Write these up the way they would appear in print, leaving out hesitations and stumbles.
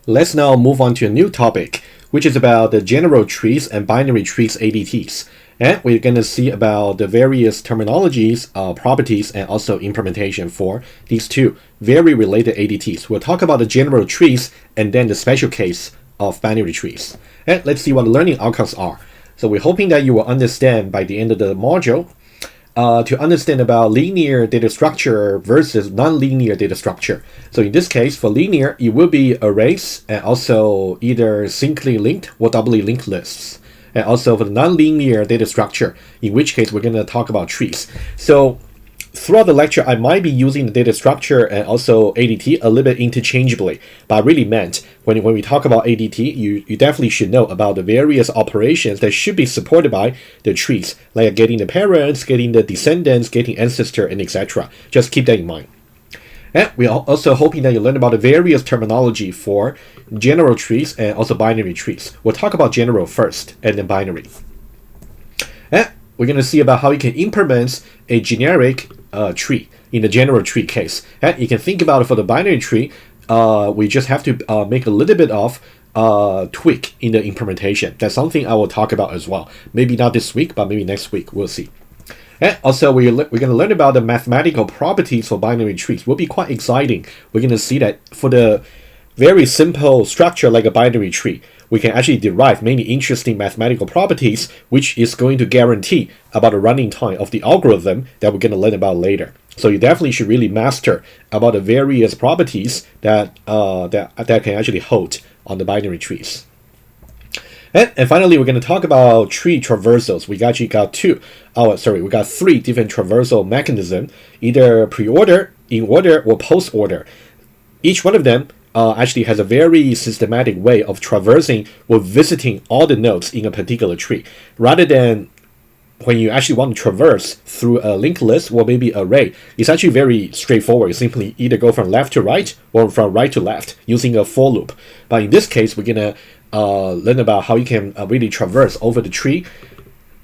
Let's now move on to a new topic, which is about the general trees and binary trees ADTs. And we're going to see about the various terminologies, properties, and also implementation for these two very related ADTs. We'll talk about the general trees and then the special case of binary trees. And let's see what the learning outcomes are. So we're hoping that you will understand by the end of the module to understand about linear data structure versus nonlinear data structure. So in this case, for linear, it will be arrays and also either singly linked or doubly linked lists. And also for the nonlinear data structure, in which case we're going to talk about trees. So throughout the lecture, I might be using the data structure and also ADT a little bit interchangeably, but I really meant when we talk about ADT, you definitely should know about the various operations that should be supported by the trees, like getting the parents, getting the descendants, getting ancestor, and etc. Just keep that in mind. And we are also hoping that you learn about the various terminology for general trees and also binary trees. We'll talk about general first and then binary. And we're going to see about how you can implement a generic tree in the general tree case. And you can think about it for the binary tree, we just have to make a little bit of tweak in the implementation. That's something I will talk about as well. Maybe not this week, but maybe next week. We'll see. And also, we're going to learn about the mathematical properties for binary trees. Will be quite exciting. We're going to see that for the very simple structure like a binary tree, we can actually derive many interesting mathematical properties, which is going to guarantee about the running time of the algorithm that we're going to learn about later. So you definitely should really master about the various properties that that can actually hold on the binary trees. And finally, we're going to talk about tree traversals. We actually got we got three different traversal mechanisms, either pre-order, in-order, or post-order. Each one of them actually has a very systematic way of traversing or visiting all the nodes in a particular tree. Rather than when you actually want to traverse through a linked list or maybe array, it's actually very straightforward. You simply either go from left to right or from right to left using a for loop. But in this case, we're going to learn about how you can really traverse over the tree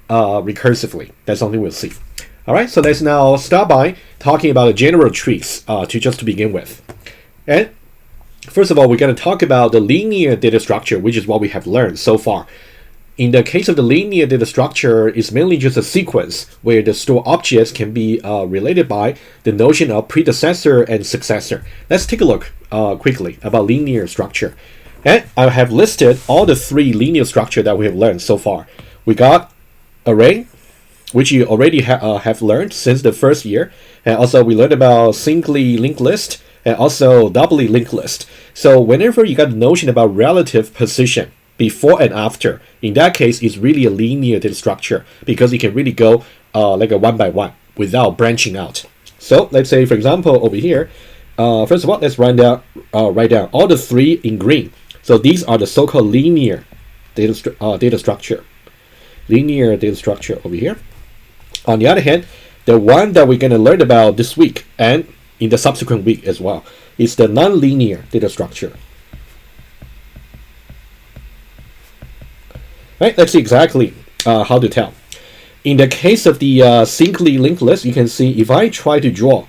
recursively. That's something we'll see. All right, so let's now start by talking about the general trees to begin with. And first of all, we're going to talk about the linear data structure, which is what we have learned so far. In the case of the linear data structure, it's mainly just a sequence where the stored objects can be related by the notion of predecessor and successor. Let's take a look quickly about linear structure. And I have listed all the three linear structure that we have learned so far. We got array, which you already have learned since the first year. And also we learned about singly linked list and also doubly linked list. So whenever you got the notion about relative position before and after, in that case, it's really a linear data structure because you can really go like a one by one without branching out. So let's say, for example, over here, first of all, let's write down all the three in green. So these are the so-called linear data structure. Linear data structure over here. On the other hand, the one that we're going to learn about this week and in the subsequent week as well is the nonlinear data structure. Right, let's see exactly how to tell. In the case of the singly linked list, you can see if I try to draw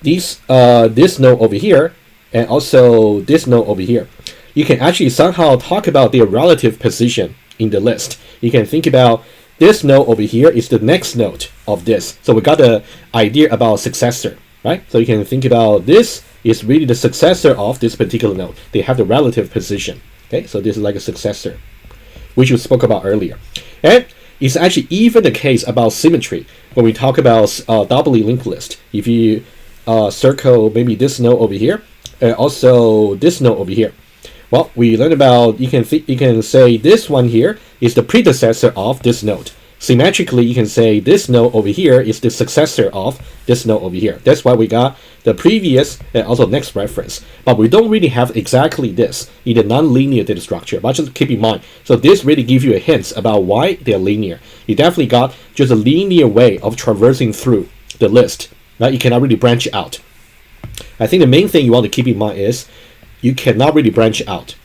this node over here and also this node over here, you can actually somehow talk about their relative position in the list. You can think about this node over here is the next node of this. So we got the idea about successor, right? So you can think about this is really the successor of this particular node. They have the relative position. Okay, so this is like a successor, which we spoke about earlier. And it's actually even the case about symmetry when we talk about doubly linked list. If you circle maybe this node over here and also this node over here, well, we learned about you can say this one here is the predecessor of this node. Symmetrically, you can say this node over here is the successor of this node over here. That's why we got the previous and also next reference. But we don't really have exactly this in the nonlinear data structure. But just keep in mind, so this really gives you a hint about why they're linear. You definitely got just a linear way of traversing through the list. Right? You cannot really branch out. I think the main thing you want to keep in mind is you cannot really branch out.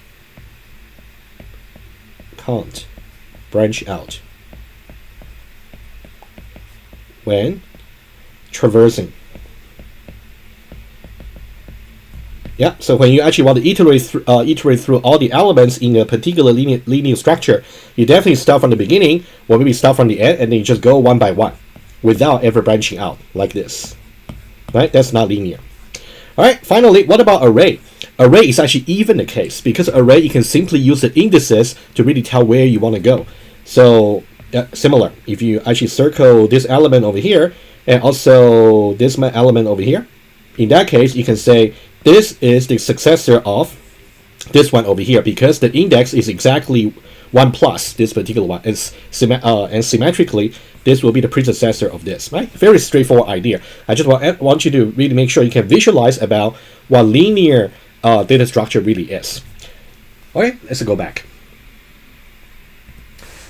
Can't branch out when traversing Yeah, so when you actually want to iterate through all the elements in a particular linear structure, you definitely start from the beginning, or maybe start from the end, and then you just go one by one, without ever branching out like this. Right? That's not linear. All right. Finally, what about array? Array is actually even the case, because array you can simply use the indices to really tell where you want to go. So similar, if you actually circle this element over here, and also this element over here, in that case, you can say this is the successor of this one over here, because the index is exactly 1 plus this particular one, and symmetrically, this will be the predecessor of this, right? Very straightforward idea. I just want you to really make sure you can visualize about what linear data structure really is. Okay, let's go back.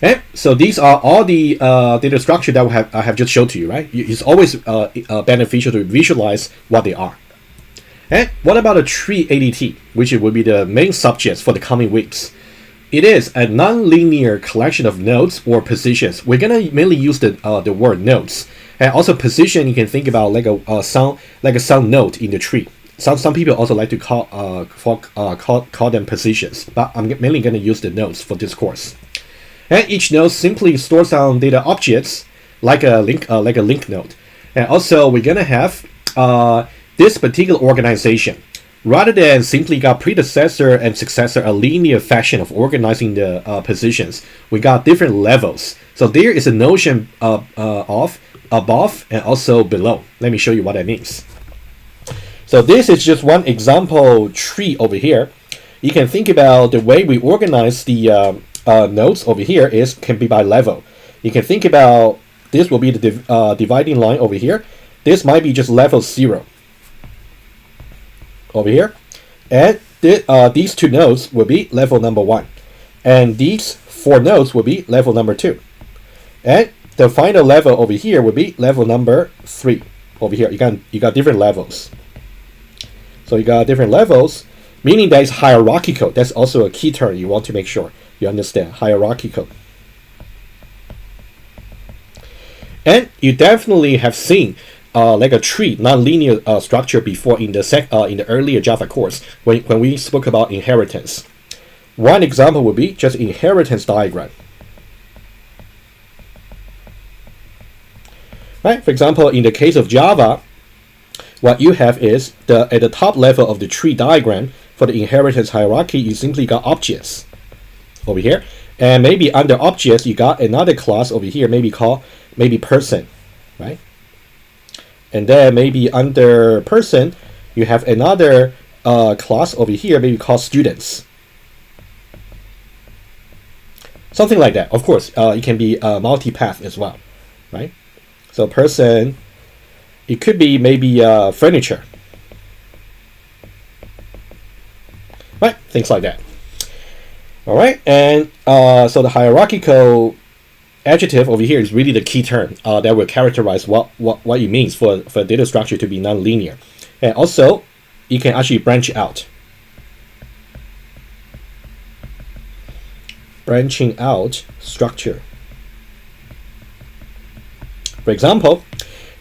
Okay, so these are all the data structure that I have just showed to you, right? It's always beneficial to visualize what they are. And what about a tree ADT, which would be the main subject for the coming weeks? It is a nonlinear collection of nodes or positions. We're gonna mainly use the word nodes, and also position. You can think about like a some node in the tree. Some people also like to call them positions, but I'm mainly gonna use the nodes for this course. And each node simply stores some data objects like a link node, and also we're gonna have this particular organization. Rather than simply got predecessor and successor, a linear fashion of organizing the positions, we got different levels. So there is a notion of above and also below. Let me show you what that means. So this is just one example tree over here. You can think about the way we organize the nodes over here can be by level. You can think about this will be the dividing line over here. This might be just level 0. Over here, and these 2 nodes will be level number 1, and these 4 nodes will be level number 2, and the final level over here will be level number 3. Over here, you got different levels. So you got different levels, meaning that it's hierarchical. That's also a key term you want to make sure you understand. Hierarchical. And you definitely have seen like a tree, nonlinear structure before in the earlier Java course when we spoke about inheritance. One example would be just inheritance diagram. Right? For example, in the case of Java, what you have is at the top level of the tree diagram for the inheritance hierarchy, you simply got objects over here, and maybe under objects you got another class over here, maybe person, right? And then maybe under person, you have another class over here, maybe called students. Something like that. Of course, it can be multi-path as well, right? So person, it could be maybe furniture, right? Things like that. All right, and so the hierarchical adjective over here is really the key term that will characterize what it means for data structure to be nonlinear. And also, you can actually branch out. Branching out structure. For example,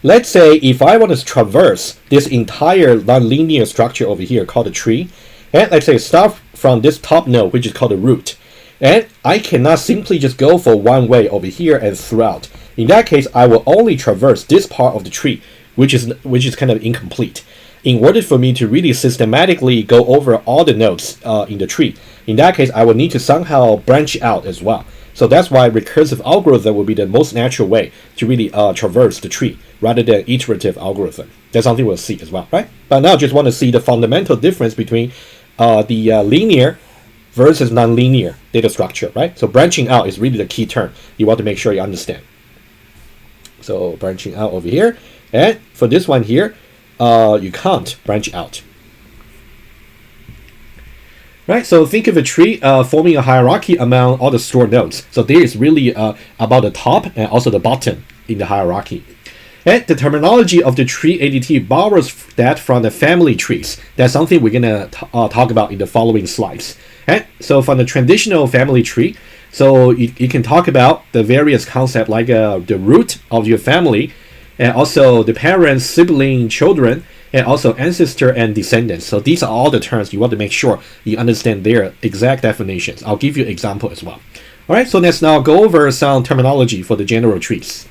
let's say if I want to traverse this entire nonlinear structure over here called a tree, and let's say start from this top node, which is called the root. And I cannot simply just go for one way over here and throughout. In that case, I will only traverse this part of the tree, which is kind of incomplete. In order for me to really systematically go over all the nodes in the tree, in that case, I will need to somehow branch out as well. So that's why recursive algorithm will be the most natural way to really traverse the tree rather than iterative algorithm. That's something we'll see as well, right? But now I just want to see the fundamental difference between the linear versus nonlinear data structure, right? So branching out is really the key term you want to make sure you understand. So branching out over here, and for this one here, you can't branch out. Right, so think of a tree forming a hierarchy among all the stored nodes. So there is really about the top and also the bottom in the hierarchy. And the terminology of the tree ADT borrows that from the family trees. That's something we're gonna talk about in the following slides. And so from the traditional family tree, so you can talk about the various concepts like the root of your family, and also the parents, sibling, children, and also ancestor and descendants. So these are all the terms you want to make sure you understand their exact definitions. I'll give you an example as well. All right, so let's now go over some terminology for the general trees.